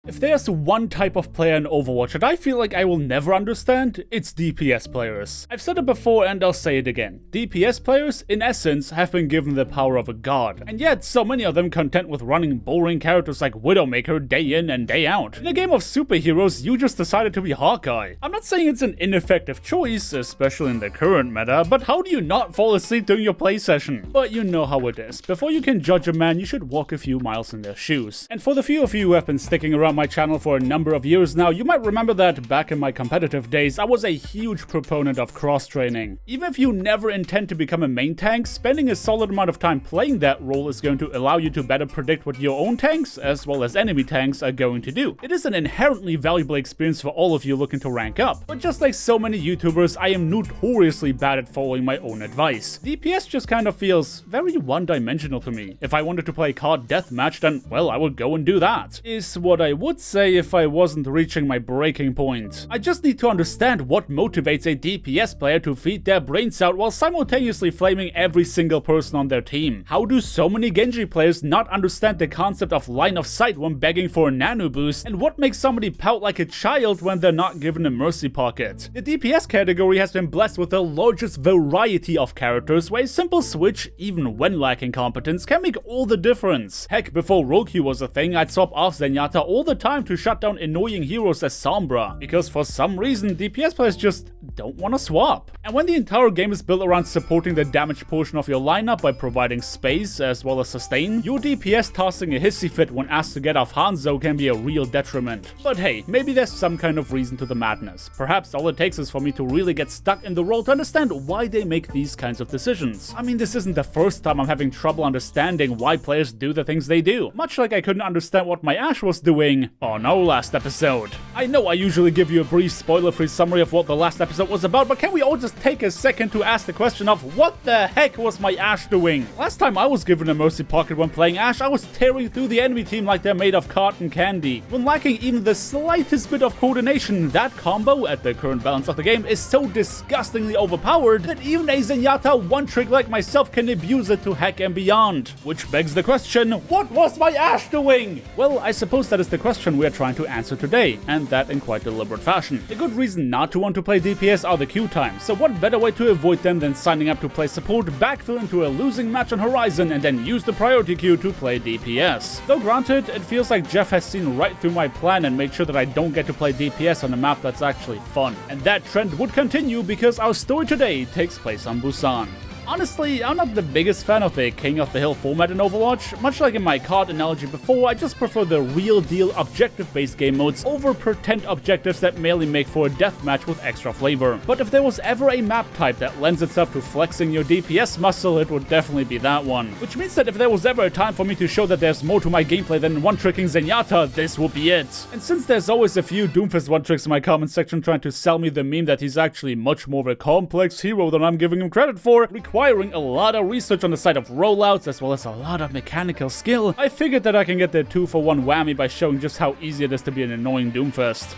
If there's one type of player in Overwatch that I feel like I will never understand, it's DPS players. I've said it before and I'll say it again. DPS players, in essence, have been given the power of a god, and yet so many of them content with running boring characters like Widowmaker day in and day out. In a game of superheroes, you just decided to be Hawkeye. I'm not saying it's an ineffective choice, especially in the current meta, but how do you not fall asleep during your play session? But you know how it is. Before you can judge a man, you should walk a few miles in their shoes. And for the few of you who have been sticking around my channel for a number of years now, you might remember that back in my competitive days, I was a huge proponent of cross-training. Even if you never intend to become a main tank, spending a solid amount of time playing that role is going to allow you to better predict what your own tanks, as well as enemy tanks, are going to do. It is an inherently valuable experience for all of you looking to rank up. But just like so many YouTubers, I am notoriously bad at following my own advice. DPS just kind of feels very one-dimensional to me. If I wanted to play card deathmatch, then, well, I would go and do that. Is what I would say if I wasn't reaching my breaking point. I just need to understand what motivates a DPS player to feed their brains out while simultaneously flaming every single person on their team. How do so many Genji players not understand the concept of line of sight when begging for a nano boost, and what makes somebody pout like a child when they're not given a mercy pocket? The DPS category has been blessed with the largest variety of characters where a simple switch, even when lacking competence, can make all the difference. Heck, before Roku was a thing, I'd swap off Zenyatta all the time to shut down annoying heroes as Sombra, because for some reason DPS players just don't want to swap. And when the entire game is built around supporting the damage portion of your lineup by providing space as well as sustain, your DPS tossing a hissy fit when asked to get off Hanzo can be a real detriment. But hey, maybe there's some kind of reason to the madness. Perhaps all it takes is for me to really get stuck in the role to understand why they make these kinds of decisions. I mean, this isn't the first time I'm having trouble understanding why players do the things they do, much like I couldn't understand what my Ashe was doing on our last episode. I know I usually give you a brief spoiler-free summary of what the last episode was about, but can we all just take a second to ask the question of what the heck was my Ashe doing? Last time I was given a mercy pocket when playing Ashe, I was tearing through the enemy team like they're made of cotton candy. When lacking even the slightest bit of coordination, that combo, at the current balance of the game, is so disgustingly overpowered that even a Zenyatta one-trick like myself can abuse it to heck and beyond. Which begs the question, what was my Ashe doing? Well, I suppose that is the question we are trying to answer today, and that in quite deliberate fashion. A good reason not to want to play DPS are the queue times, so what better way to avoid them than signing up to play support, backfill into a losing match on Horizon, and then use the priority queue to play DPS. Though granted, it feels like Jeff has seen right through my plan and made sure that I don't get to play DPS on a map that's actually fun. And that trend would continue because our story today takes place on Busan. Honestly, I'm not the biggest fan of the King of the Hill format in Overwatch. Much like in my card analogy before, I just prefer the real-deal objective-based game modes over pretend objectives that merely make for a deathmatch with extra flavor. But if there was ever a map type that lends itself to flexing your DPS muscle, it would definitely be that one. Which means that if there was ever a time for me to show that there's more to my gameplay than one-tricking Zenyatta, this would be it. And since there's always a few Doomfist one-tricks in my comment section trying to sell me the meme that he's actually much more of a complex hero than I'm giving him credit for, requiring a lot of research on the side of rollouts as well as a lot of mechanical skill, I figured that I can get the 2-for-1 whammy by showing just how easy it is to be an annoying Doomfist.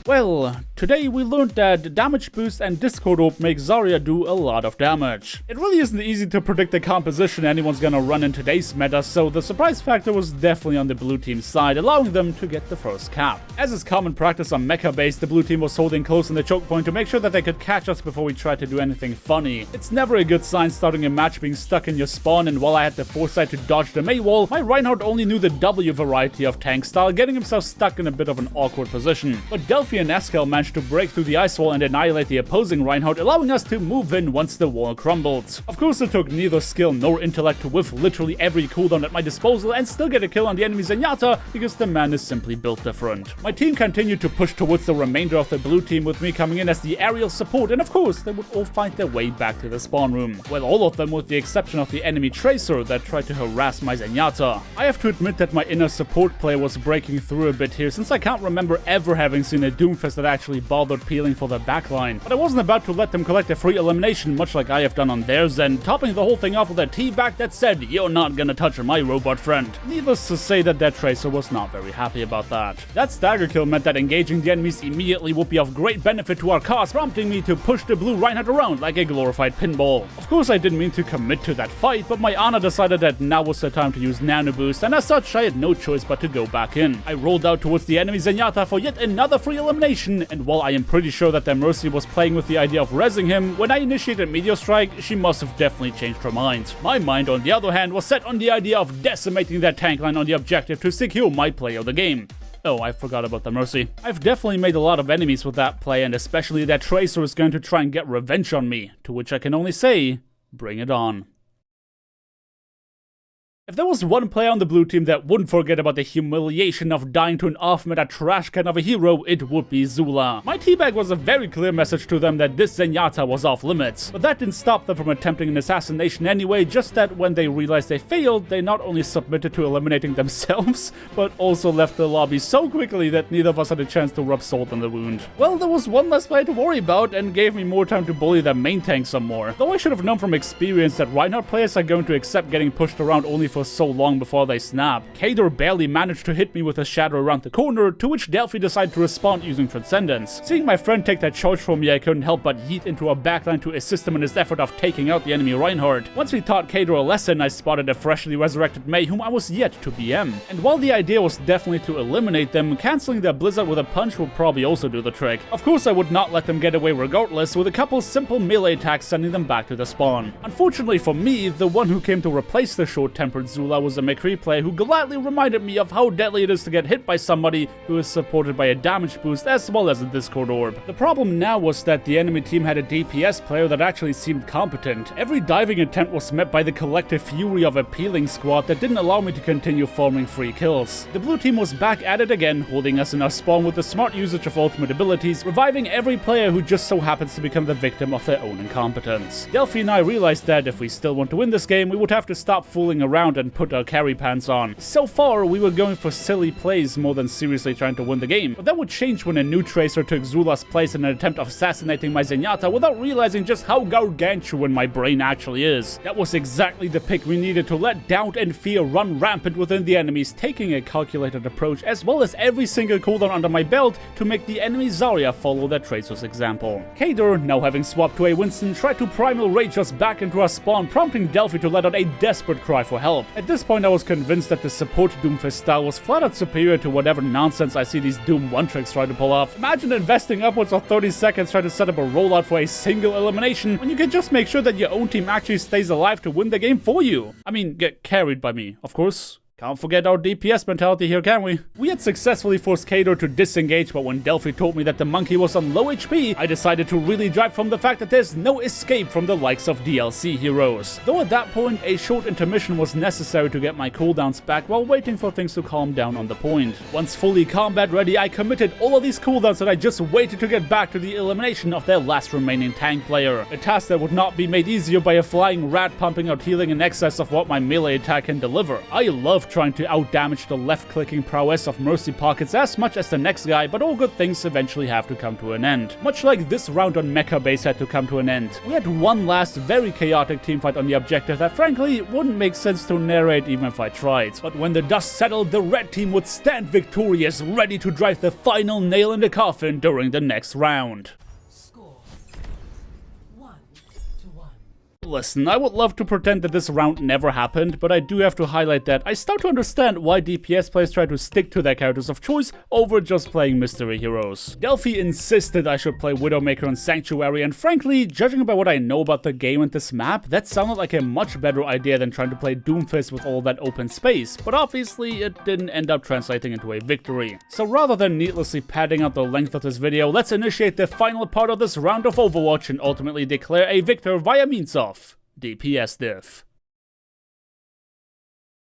Well, today we learned that damage boost and Discord Orb make Zarya do a lot of damage. It really isn't easy to predict the composition anyone's gonna run in today's meta, so the surprise factor was definitely on the blue team's side, allowing them to get the first cap. As is common practice on mecha base, the blue team was holding close in the choke point to make sure that they could catch us before we tried to do anything funny. It's never a good sign starting a match being stuck in your spawn, and while I had the foresight to dodge the Mei wall, my Reinhardt only knew the W variety of tank style, getting himself stuck in a bit of an awkward position. But Delphi and Eskel managed to break through the ice wall and annihilate the opposing Reinhardt, allowing us to move in once the wall crumbled. Of course, it took neither skill nor intellect to whiff literally every cooldown at my disposal and still get a kill on the enemy Zenyatta, because the man is simply built different. My team continued to push towards the remainder of the blue team, with me coming in as the aerial support, and of course, they would all find their way back to the spawn room. Well, all of them with the exception of the enemy Tracer that tried to harass my Zenyatta. I have to admit that my inner support player was breaking through a bit here, since I can't remember ever having seen a Doomfist that actually bothered peeling for their backline. But I wasn't about to let them collect a free elimination, much like I have done on theirs, and topping the whole thing off with a teabag that said, "You're not gonna touch my robot friend." Needless to say that their Tracer was not very happy about that. That stagger kill meant that engaging the enemies immediately would be of great benefit to our cause, prompting me to push the blue Reinhardt around like a glorified pinball. Of course, I didn't mean to commit to that fight, but my Ana decided that now was the time to use Nano Boost, and as such, I had no choice but to go back in. I rolled out towards the enemy Zenyatta for yet another free elimination, and while I am pretty sure that their Mercy was playing with the idea of rezzing him, when I initiated Meteor Strike, she must have definitely changed her mind. My mind, on the other hand, was set on the idea of decimating their tank line on the objective to secure my play of the game. Oh, I forgot about the Mercy. I've definitely made a lot of enemies with that play, and especially that Tracer is going to try and get revenge on me, to which I can only say, bring it on. If there was one player on the blue team that wouldn't forget about the humiliation of dying to an off-meta trash can of a hero, it would be Zula. My teabag was a very clear message to them that this Zenyatta was off limits, but that didn't stop them from attempting an assassination anyway, just that when they realized they failed, they not only submitted to eliminating themselves, but also left the lobby so quickly that neither of us had a chance to rub salt on the wound. Well, there was one less player to worry about, and gave me more time to bully their main tank some more. Though I should have known from experience that Reinhardt players are going to accept getting pushed around only for so long before they snap. Kador barely managed to hit me with a shadow around the corner, to which Delphi decided to respond using Transcendence. Seeing my friend take that charge from me, I couldn't help but yeet into a backline to assist him in his effort of taking out the enemy Reinhardt. Once we taught Kador a lesson, I spotted a freshly resurrected Mei whom I was yet to BM. And while the idea was definitely to eliminate them, cancelling their Blizzard with a punch would probably also do the trick. Of course, I would not let them get away regardless, with a couple simple melee attacks sending them back to the spawn. Unfortunately for me, the one who came to replace the short-tempered Zula was a McCree player who gladly reminded me of how deadly it is to get hit by somebody who is supported by a damage boost as well as a Discord orb. The problem now was that the enemy team had a DPS player that actually seemed competent. Every diving attempt was met by the collective fury of a peeling squad that didn't allow me to continue farming free kills. The blue team was back at it again, holding us in our spawn with the smart usage of ultimate abilities, reviving every player who just so happens to become the victim of their own incompetence. Delphi and I realized that if we still want to win this game, we would have to stop fooling around and put our carry pants on. So far, we were going for silly plays more than seriously trying to win the game, but that would change when a new Tracer took Zula's place in an attempt of assassinating my Zenyatta without realizing just how gargantuan my brain actually is. That was exactly the pick we needed to let doubt and fear run rampant within the enemies, taking a calculated approach as well as every single cooldown under my belt to make the enemy Zarya follow their Tracer's example. Kador, now having swapped to a Winston, tried to primal rage us back into our spawn, prompting Delphi to let out a desperate cry for help. At this point, I was convinced that the support Doomfist style was flat out superior to whatever nonsense I see these Doom 1 tricks try to pull off. Imagine investing upwards of 30 seconds trying to set up a rollout for a single elimination when you can just make sure that your own team actually stays alive to win the game for you. I mean, get carried by me, of course. Can't forget our DPS mentality here, can we? We had successfully forced Kador to disengage, but when Delphi told me that the monkey was on low HP, I decided to really drive from the fact that there's no escape from the likes of DLC heroes. Though at that point, a short intermission was necessary to get my cooldowns back while waiting for things to calm down on the point. Once fully combat ready, I committed all of these cooldowns and I just waited to get back to the elimination of their last remaining tank player. A task that would not be made easier by a flying rat pumping out healing in excess of what my melee attack can deliver. I love trying to outdamage the left-clicking prowess of Mercy Pockets as much as the next guy, but all good things eventually have to come to an end. Much like this round on Mecha Base had to come to an end. We had one last very chaotic teamfight on the objective that frankly wouldn't make sense to narrate even if I tried. But when the dust settled, the red team would stand victorious, ready to drive the final nail in the coffin during the next round. Listen, I would love to pretend that this round never happened, but I do have to highlight that I start to understand why DPS players try to stick to their characters of choice over just playing mystery heroes. Delphi insisted I should play Widowmaker and Sanctuary, and frankly, judging by what I know about the game and this map, that sounded like a much better idea than trying to play Doomfist with all that open space, but obviously it didn't end up translating into a victory. So rather than needlessly padding out the length of this video, let's initiate the final part of this round of Overwatch and ultimately declare a victor via means of DPS diff.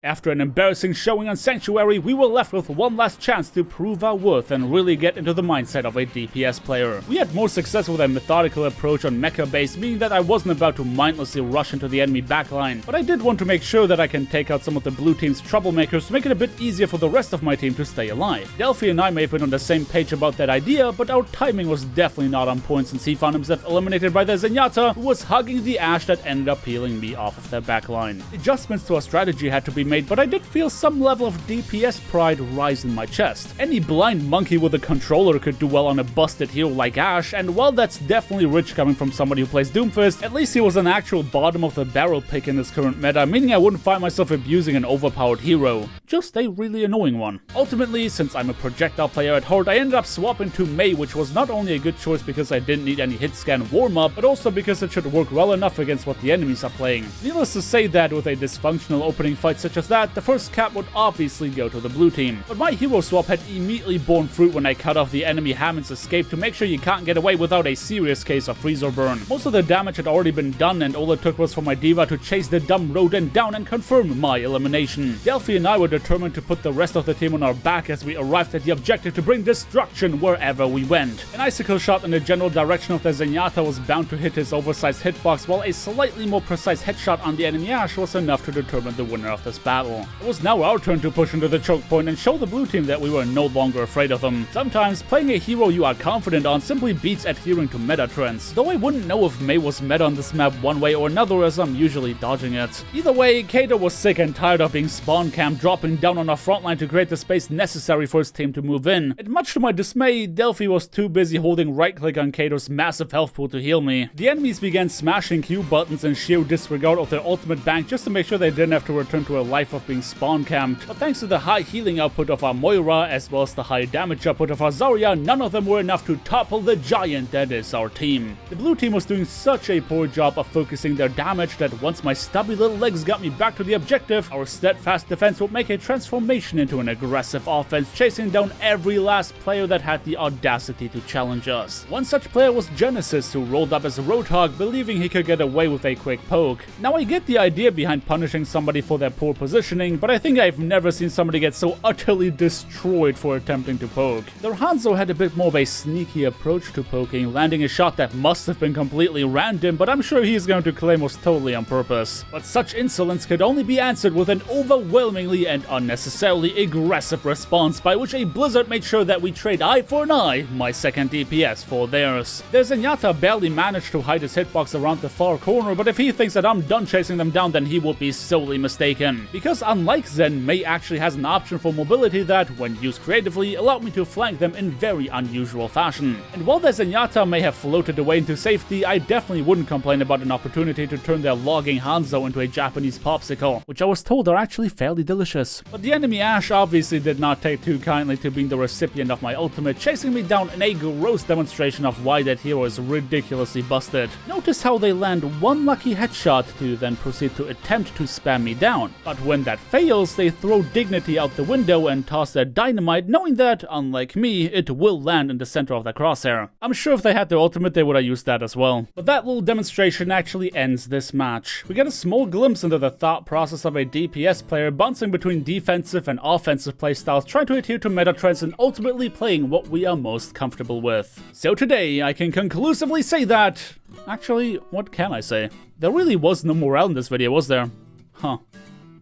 After an embarrassing showing on Sanctuary, we were left with one last chance to prove our worth and really get into the mindset of a DPS player. We had more success with a methodical approach on mecha base, meaning that I wasn't about to mindlessly rush into the enemy backline, but I did want to make sure that I can take out some of the blue team's troublemakers to make it a bit easier for the rest of my team to stay alive. Delphi and I may have been on the same page about that idea, but our timing was definitely not on point since he found himself eliminated by the Zenyatta, who was hugging the Ashe that ended up peeling me off of their backline. Adjustments to our strategy had to be made, but I did feel some level of DPS pride rise in my chest. Any blind monkey with a controller could do well on a busted hero like Ashe, and while that's definitely rich coming from somebody who plays Doomfist, at least he was an actual bottom of the barrel pick in this current meta, meaning I wouldn't find myself abusing an overpowered hero. Just a really annoying one. Ultimately, since I'm a projectile player at heart, I ended up swapping to Mei, which was not only a good choice because I didn't need any hit scan warm-up, but also because it should work well enough against what the enemies are playing. Needless to say that with a dysfunctional opening fight such as that, the first cap would obviously go to the blue team. But my hero swap had immediately borne fruit when I cut off the enemy Hammond's escape to make sure you can't get away without a serious case of freeze or burn. Most of the damage had already been done, and all it took was for my diva to chase the dumb rodent down and confirm my elimination. Delphi and I were determined to put the rest of the team on our back as we arrived at the objective to bring destruction wherever we went. An icicle shot in the general direction of the Zenyatta was bound to hit his oversized hitbox, while a slightly more precise headshot on the enemy Ashe was enough to determine the winner of this battle. It was now our turn to push into the choke point and show the blue team that we were no longer afraid of them. Sometimes, playing a hero you are confident on simply beats adhering to meta trends, though I wouldn't know if Mei was meta on this map one way or another as I'm usually dodging it. Either way, Kato was sick and tired of being spawn camped, dropping down on our frontline to create the space necessary for his team to move in. And much to my dismay, Delphi was too busy holding right click on Kato's massive health pool to heal me. The enemies began smashing Q buttons in sheer disregard of their ultimate bank just to make sure they didn't have to return to a life of being spawn camped. But thanks to the high healing output of our Moira as well as the high damage output of our Zarya, none of them were enough to topple the giant that is our team. The blue team was doing such a poor job of focusing their damage that once my stubby little legs got me back to the objective, our steadfast defense would make a transformation into an aggressive offense, chasing down every last player that had the audacity to challenge us. One such player was Genesis, who rolled up as a Roadhog, believing he could get away with a quick poke. Now I get the idea behind punishing somebody for their poor positioning, but I think I've never seen somebody get so utterly destroyed for attempting to poke. Their Hanzo had a bit more of a sneaky approach to poking, landing a shot that must have been completely random, but I'm sure he's going to claim was totally on purpose. But such insolence could only be answered with an overwhelmingly and unnecessarily aggressive response, by which a Blizzard made sure that we trade eye for an eye, my second DPS for theirs. Their Zenyatta barely managed to hide his hitbox around the far corner, but if he thinks that I'm done chasing them down, then he would be sorely mistaken. Because unlike Zen, Mei actually has an option for mobility that, when used creatively, allowed me to flank them in very unusual fashion. And while the Zenyatta may have floated away into safety, I definitely wouldn't complain about an opportunity to turn their logging Hanzo into a Japanese popsicle, which I was told are actually fairly delicious. But the enemy Ashe obviously did not take too kindly to being the recipient of my ultimate, chasing me down in a gross demonstration of why that hero is ridiculously busted. Notice how they land one lucky headshot to then proceed to attempt to spam me down, but when that fails, they throw dignity out the window and toss their dynamite, knowing that, unlike me, it will land in the center of the crosshair. I'm sure if they had their ultimate, they would have used that as well. But that little demonstration actually ends this match. We get a small glimpse into the thought process of a DPS player bouncing between defensive and offensive playstyles, trying to adhere to meta trends and ultimately playing what we are most comfortable with. So today, I can conclusively say that... Actually, what can I say? There really was no morale in this video, was there? Huh.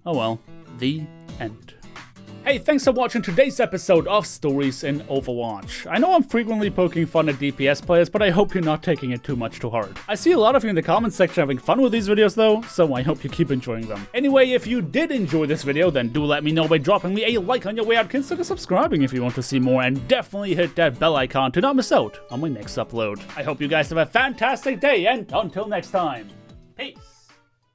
Oh well. The end. Hey, thanks for watching today's episode of Stories in Overwatch. I know I'm frequently poking fun at DPS players, but I hope you're not taking it too much to heart. I see a lot of you in the comments section having fun with these videos though, so I hope you keep enjoying them. Anyway, if you did enjoy this video, then do let me know by dropping me a like on your way out, consider subscribing if you want to see more, and definitely hit that bell icon to not miss out on my next upload. I hope you guys have a fantastic day, and until next time.